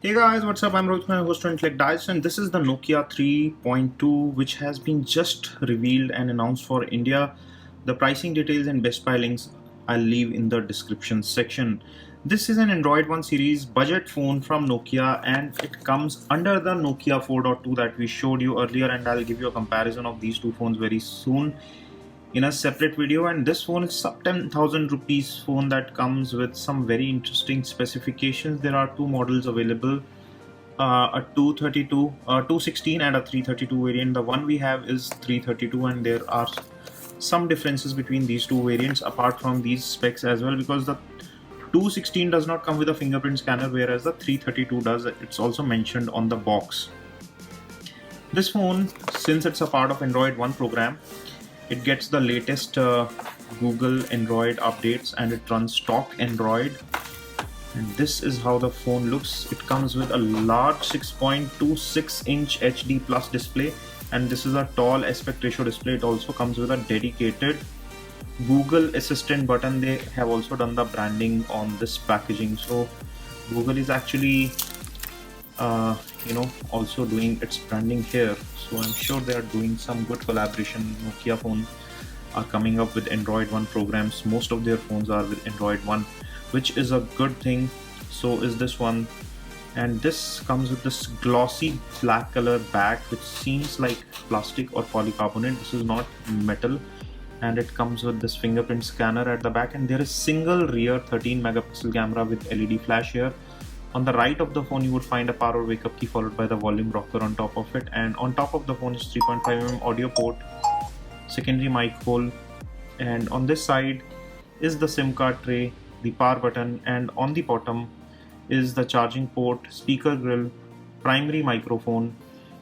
Hey guys, what's up? I'm Rohit Khurana, host of Intellect, and this is the Nokia 3.2, which has been just revealed and announced for India. The pricing details and best buy links I'll leave in the description section. This is an Android One series budget phone from Nokia, and it comes under the Nokia 4.2 that we showed you earlier, and I'll give you a comparison of these two phones very soon in a separate video. And this phone is sub 10,000 rupees phone that comes with some very interesting specifications. There are two models available, a 232 216 and a 332 variant. The one we have is 332, and there are some differences between these two variants apart from these specs as well, because the 216 does not come with a fingerprint scanner, whereas the 332 does. It's also mentioned on the box. This phone, since it's a part of Android One program, it gets the latest Google Android updates, and it runs stock Android. And this is how the phone looks. It comes with a large 6.26 inch HD plus display, and this is a tall aspect ratio display. It also comes with a dedicated Google Assistant button. They have also done the branding on this packaging, so Google is actually also doing its branding here. So I'm sure they are doing some good collaboration. Nokia phones are coming up with Android One programs. Most of their phones are with Android One, which is a good thing. So is this one. And this comes with this glossy black color back, which seems like plastic or polycarbonate. This is not metal. And it comes with this fingerprint scanner at the back, and there is single rear 13 megapixel camera with LED flash here. On the right of the phone you would find a power wake up key followed by the volume rocker on top of it, and on top of the phone is 3.5mm audio port, secondary mic hole, and on this side is the SIM card tray, the power button, and on the bottom is the charging port, speaker grill, primary microphone,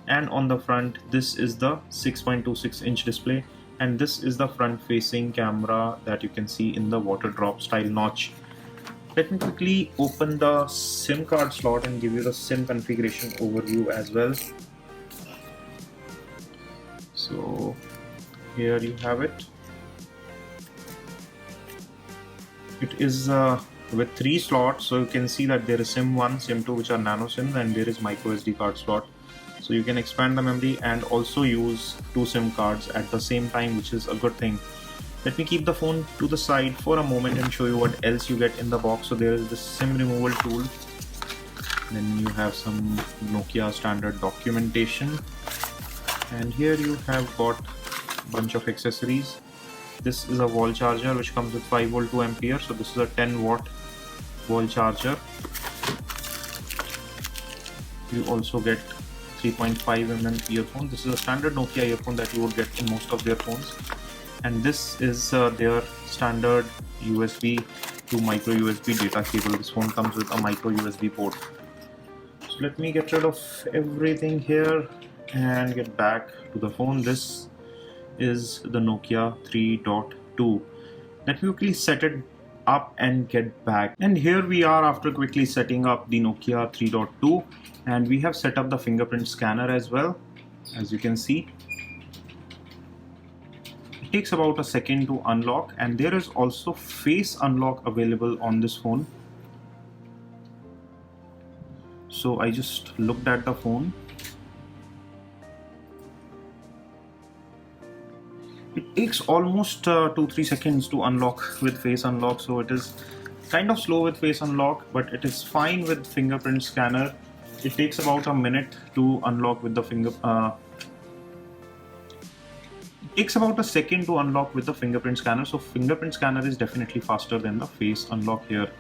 and on the front this is the 6.26 inch display, and this is the front facing camera that you can see in the water drop style notch. Let me quickly open the SIM card slot and give you the SIM configuration overview as well. So here you have it. It is with 3 slots, so you can see that there is SIM 1, SIM 2, which are nano SIMs, and there is micro SD card slot. So you can expand the memory and also use 2 SIM cards at the same time, which is a good thing. Let me keep the phone to the side for a moment and show you what else you get in the box. So there is this SIM removal tool. Then you have some Nokia standard documentation. And here you have got a bunch of accessories. This is a wall charger which comes with 5V 2 ampere. So this is a 10-watt wall charger. You also get 3.5mm earphone. This is a standard Nokia earphone that you would get in most of their phones. And this is their standard USB to micro USB data cable. This phone comes with a micro USB port. So let me get rid of everything here and get back to the phone. This is the Nokia 3.2. Let me quickly set it up and get back. And here we are after quickly setting up the Nokia 3.2, and we have set up the fingerprint scanner as well, as you can see. It takes about a second to unlock, and there is also face unlock available on this phone. So I just looked at the phone. It takes almost 2-3 seconds to unlock with face unlock, so it is kind of slow with face unlock, but it is fine with fingerprint scanner. It takes about a minute to unlock with the takes about a second to unlock with the fingerprint scanner. So fingerprint scanner is definitely faster than the face unlock here,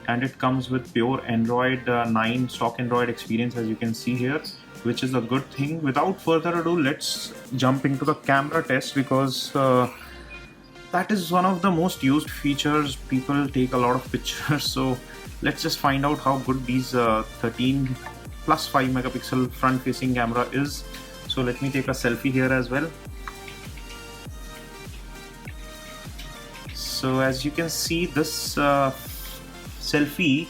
and it comes with pure Android 9 stock Android experience, as you can see here, which is a good thing. Without further ado, let's jump into the camera test, because that is one of the most used features. People take a lot of pictures, so let's just find out how good these 13 plus 5 megapixel front facing camera is. So let me take a selfie here as well. So as you can see, this selfie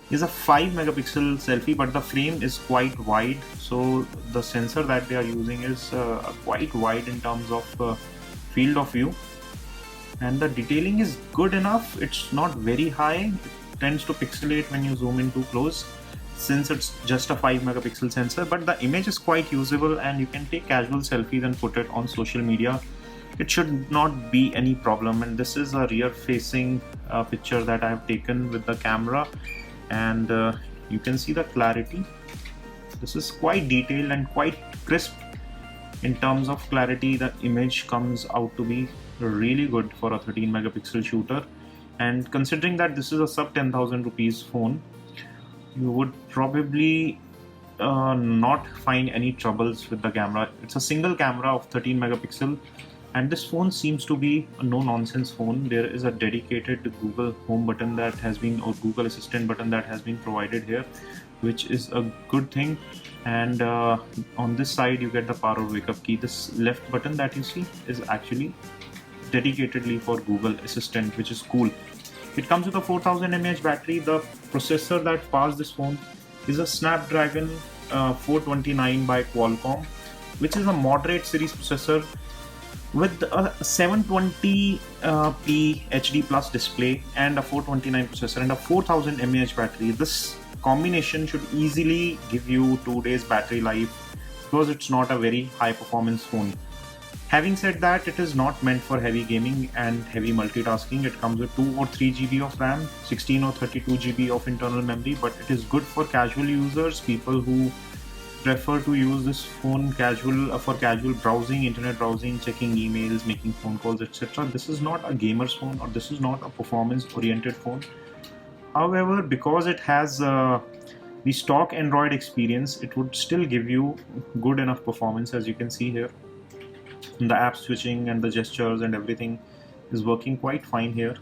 is a 5 megapixel selfie, but the frame is quite wide. So the sensor that they are using is quite wide in terms of field of view, and the detailing is good enough. It's not very high. It tends to pixelate when you zoom in too close. since it's just a 5 megapixel sensor, but the image is quite usable and you can take casual selfies and put it on social media. It should not be any problem. And this is a rear facing picture that I have taken with the camera, and you can see the clarity. This is quite detailed and quite crisp in terms of clarity. The image comes out to be really good for a 13 megapixel shooter, and considering that this is a sub 10,000 rupees phone, you would probably not find any troubles with the camera. It's a single camera of 13 megapixel, and this phone seems to be a no nonsense phone. There is a dedicated Google Home button that has been, or Google Assistant button that has been provided here, which is a good thing. And on this side you get the power wake up key. This left button that you see is actually dedicatedly for Google Assistant, which is cool. It comes with a 4000 mAh battery. The processor that powers this phone is a Snapdragon 429 by Qualcomm, which is a moderate series processor with a 720p HD plus display and a 429 processor and a 4000 mAh battery. This combination should easily give you 2 days battery life, because it's not a very high performance phone. Having said that, it is not meant for heavy gaming and heavy multitasking. It comes with 2 or 3 GB of RAM, 16 or 32 GB of internal memory, but it is good for casual users, people who prefer to use this phone for casual browsing, internet browsing, checking emails, making phone calls, etc. This is not a gamer's phone, or this is not a performance oriented phone. However, because it has the stock Android experience, it would still give you good enough performance. As you can see here, the app switching and the gestures and everything is working quite fine here,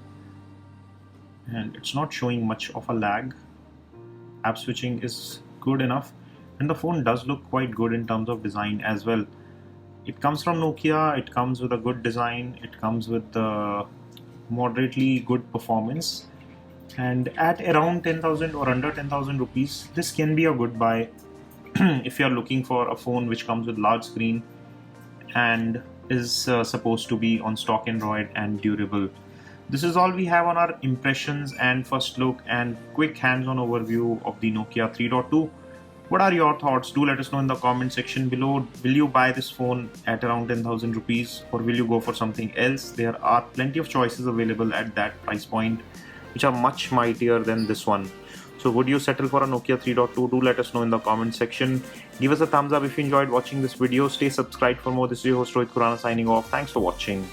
and it's not showing much of a lag. App switching is good enough, and the phone does look quite good in terms of design as well. It comes from Nokia, it comes with a good design, it comes with moderately good performance, and at around 10,000 or under 10,000 rupees, this can be a good buy if you're looking for a phone which comes with large screen and is supposed to be on stock Android and durable. This is all we have on our impressions and first look and quick hands-on overview of the Nokia 3.2. What are your thoughts? Do let us know in the comment section below. Will you buy this phone at around 10,000 rupees, or will you go for something else? There are plenty of choices available at that price point, which are much mightier than this one. So would you settle for a Nokia 3.2? Do let us know in the comment section. Give us a thumbs up if you enjoyed watching this video. Stay subscribed for more. This is your host Rohit Khurana signing off. Thanks for watching.